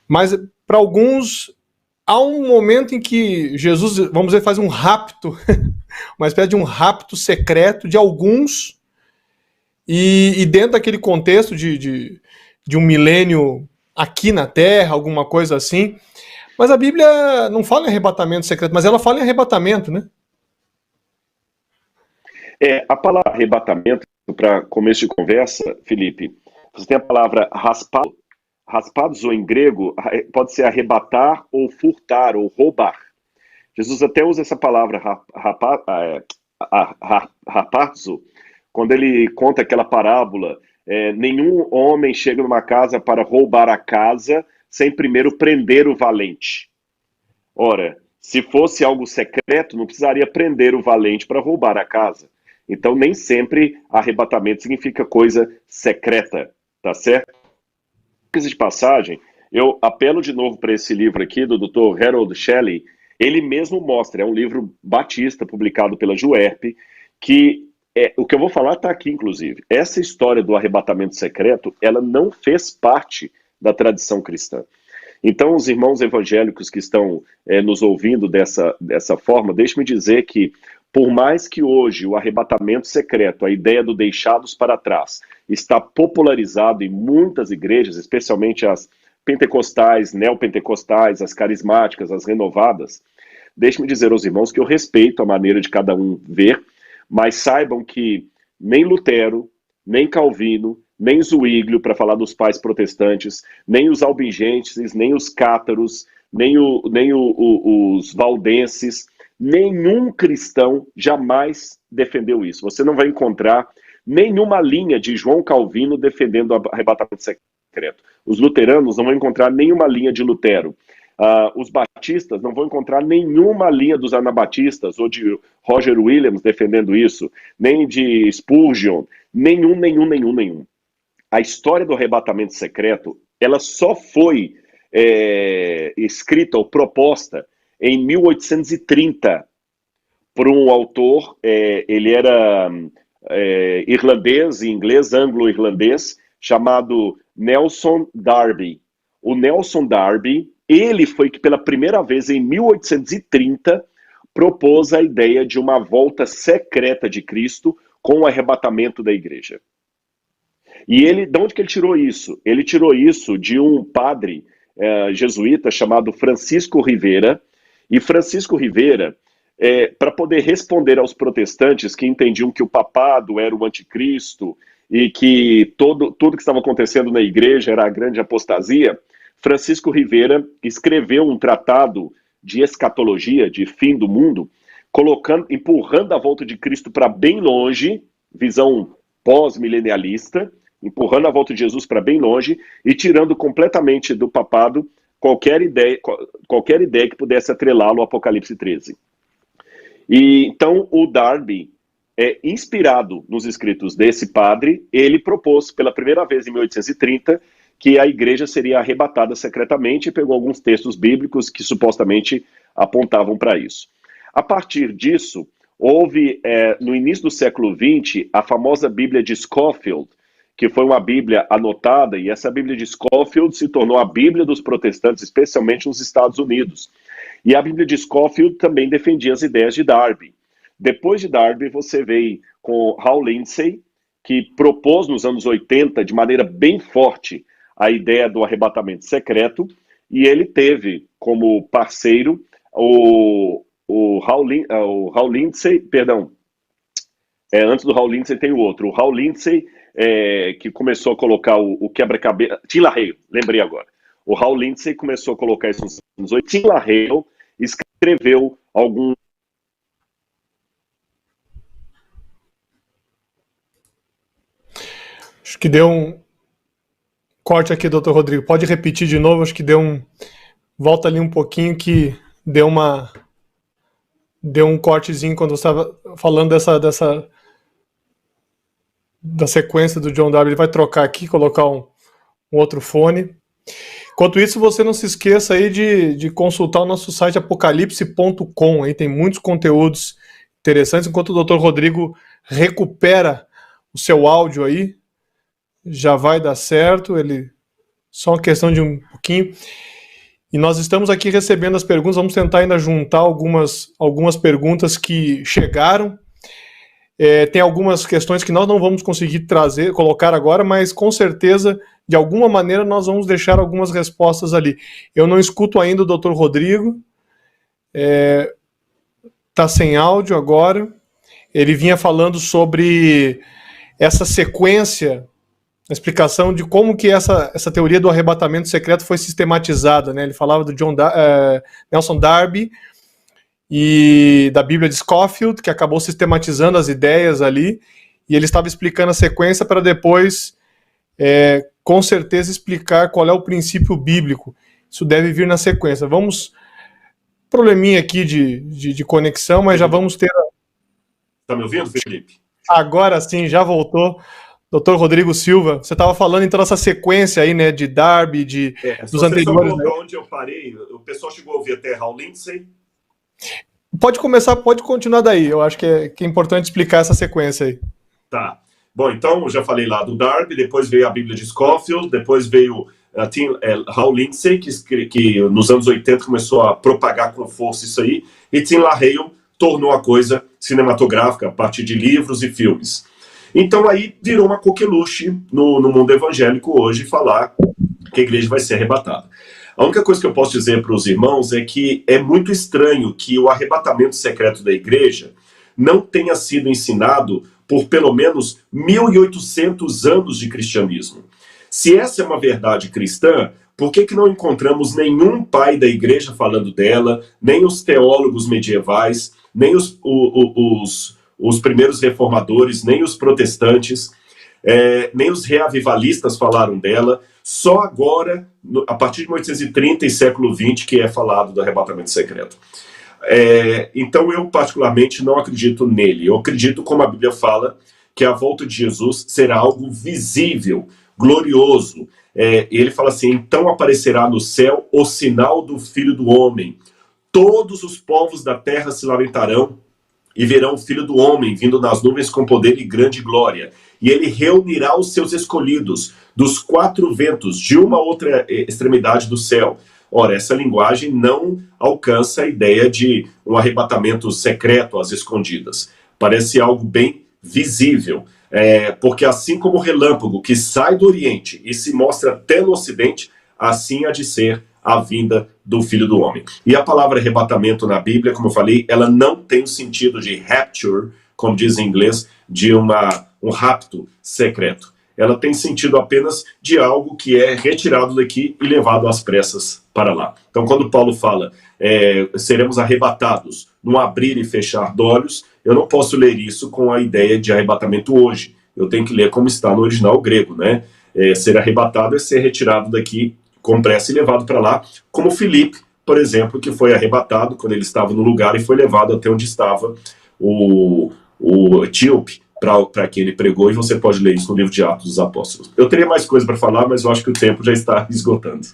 Mas para alguns há um momento em que Jesus, vamos dizer, faz um rapto, uma espécie de um rapto secreto de alguns, e dentro daquele contexto de um milênio aqui na Terra, alguma coisa assim. Mas a Bíblia não fala em arrebatamento secreto, mas ela fala em arrebatamento, né? A palavra arrebatamento, para começo de conversa, Felipe, você tem a palavra raspado. Raspados, ou em grego, pode ser arrebatar, ou furtar, ou roubar. Jesus até usa essa palavra rapazo, quando ele conta aquela parábola, nenhum homem chega numa casa para roubar a casa sem primeiro prender o valente. Ora, se fosse algo secreto, não precisaria prender o valente para roubar a casa. Então, nem sempre arrebatamento significa coisa secreta, tá certo? De passagem, eu apelo de novo para esse livro aqui do Dr. Harold Shelley. Ele mesmo mostra, é um livro batista publicado pela Juerp, que o que eu vou falar está aqui, inclusive. Essa história do arrebatamento secreto, ela não fez parte da tradição cristã. Então, os irmãos evangélicos que estão nos ouvindo dessa forma, deixe-me dizer que, por mais que hoje o arrebatamento secreto, a ideia do deixados para trás, está popularizado em muitas igrejas, especialmente as pentecostais, neopentecostais, as carismáticas, as renovadas, deixe-me dizer aos irmãos que eu respeito a maneira de cada um ver, mas saibam que nem Lutero, nem Calvino, nem Zwinglio, para falar dos pais protestantes, nem os albigenses, nem os cátaros, nem os valdenses, nenhum cristão jamais defendeu isso. Você não vai encontrar nenhuma linha de João Calvino defendendo o arrebatamento secreto. Os luteranos não vão encontrar nenhuma linha de Lutero. Os batistas não vão encontrar nenhuma linha dos anabatistas ou de Roger Williams defendendo isso, nem de Spurgeon, nenhum. A história do arrebatamento secreto, ela só foi escrita ou proposta em 1830 por um autor, ele era irlandês e inglês, anglo-irlandês, chamado Nelson Darby. O Nelson Darby, ele foi que pela primeira vez em 1830 propôs a ideia de uma volta secreta de Cristo com o arrebatamento da igreja. E ele, de onde que ele tirou isso? Ele tirou isso de um padre jesuíta chamado Francisco Rivera. E Francisco Rivera, para poder responder aos protestantes que entendiam que o papado era o anticristo e que tudo que estava acontecendo na igreja era a grande apostasia, Francisco Rivera escreveu um tratado de escatologia, de fim do mundo, empurrando a volta de Cristo para bem longe, visão pós-milenialista, empurrando a volta de Jesus para bem longe e tirando completamente do papado qualquer ideia que pudesse atrelá-lo ao Apocalipse 13. E então o Darby, inspirado nos escritos desse padre, ele propôs pela primeira vez em 1830 que a igreja seria arrebatada secretamente e pegou alguns textos bíblicos que supostamente apontavam para isso. A partir disso, houve, no início do século XX, a famosa Bíblia de Scofield, que foi uma Bíblia anotada, e essa Bíblia de Scofield se tornou a Bíblia dos protestantes, especialmente nos Estados Unidos. E a Bíblia de Scofield também defendia as ideias de Darby. Depois de Darby, você veio com Hal Lindsey, que propôs nos anos 80, de maneira bem forte, a ideia do arrebatamento secreto, e ele teve como parceiro o Hal Lindsey, perdão, antes do Hal Lindsey tem o outro, o Hal Lindsey, que começou a colocar o quebra-cabeça, Tim LaHaye, lembrei agora. O Hal Lindsey começou a colocar isso nos anos 80. Tim LaHaye escreveu algum... Acho que deu um corte aqui, doutor Rodrigo. Pode repetir de novo? Acho que deu um... Volta ali um pouquinho que deu um cortezinho quando você estava falando da sequência do John Darby. Ele vai trocar aqui, colocar um outro fone. Enquanto isso, você não se esqueça aí de consultar o nosso site apocalipse.com. Aí tem muitos conteúdos interessantes. Enquanto o Dr. Rodrigo recupera o seu áudio aí, já vai dar certo. Só uma questão de um pouquinho. E nós estamos aqui recebendo as perguntas, vamos tentar ainda juntar algumas perguntas que chegaram. Tem algumas questões que nós não vamos conseguir colocar agora, mas com certeza, de alguma maneira, nós vamos deixar algumas respostas ali. Eu não escuto ainda o Dr. Rodrigo, está sem áudio agora. Ele vinha falando sobre essa sequência, a explicação de como que essa teoria do arrebatamento secreto foi sistematizada, né? Ele falava do Nelson Darby e da Bíblia de Scofield, que acabou sistematizando as ideias ali, e ele estava explicando a sequência para depois, com certeza, explicar qual é o princípio bíblico. Isso deve vir na sequência. Probleminha aqui de conexão, mas já vamos ter... Está me ouvindo, Felipe? Agora sim, já voltou. Dr. Rodrigo Silva, você estava falando então dessa sequência aí, né, de Darby, dos anteriores. Né? Onde eu parei, o pessoal chegou a ouvir até Hal Lindsey. Pode continuar daí, eu acho que é importante explicar essa sequência aí. Tá. Bom, então, eu já falei lá do Darby, depois veio a Bíblia de Scofield, depois veio Hal Lindsey, que nos anos 80 começou a propagar com força isso aí, e Tim LaHaye tornou a coisa cinematográfica a partir de livros e filmes. Então aí virou uma coqueluche no mundo evangélico hoje falar que a igreja vai ser arrebatada. A única coisa que eu posso dizer para os irmãos é que é muito estranho que o arrebatamento secreto da igreja não tenha sido ensinado por pelo menos 1.800 anos de cristianismo. Se essa é uma verdade cristã, por que não encontramos nenhum pai da igreja falando dela, nem os teólogos medievais, nem os primeiros reformadores, nem os protestantes, nem os reavivalistas falaram dela, só agora, a partir de 1830 e século XX, que é falado do arrebatamento secreto. Então eu particularmente não acredito nele, eu acredito, como a Bíblia fala, que a volta de Jesus será algo visível, glorioso. Ele fala assim, então aparecerá no céu o sinal do Filho do Homem, todos os povos da terra se lamentarão e verão o Filho do Homem vindo nas nuvens com poder e grande glória. E ele reunirá os seus escolhidos dos 4 ventos, de uma outra extremidade do céu. Ora, essa linguagem não alcança a ideia de um arrebatamento secreto às escondidas. Parece algo bem visível. Porque assim como o relâmpago que sai do Oriente e se mostra até no Ocidente, assim há de ser a vinda do Filho do Homem. E a palavra arrebatamento na Bíblia, como eu falei, ela não tem o sentido de rapture, como diz em inglês, de um rapto secreto. Ela tem sentido apenas de algo que é retirado daqui e levado às pressas para lá. Então, quando Paulo fala, seremos arrebatados num abrir e fechar de olhos, eu não posso ler isso com a ideia de arrebatamento hoje. Eu tenho que ler como está no original grego, né? Ser arrebatado é ser retirado daqui com pressa e levado para lá, como Filipe, por exemplo, que foi arrebatado quando ele estava no lugar e foi levado até onde estava o etíope, para quem ele pregou, e você pode ler isso no livro de Atos dos Apóstolos. Eu teria mais coisa para falar, mas eu acho que o tempo já está esgotando.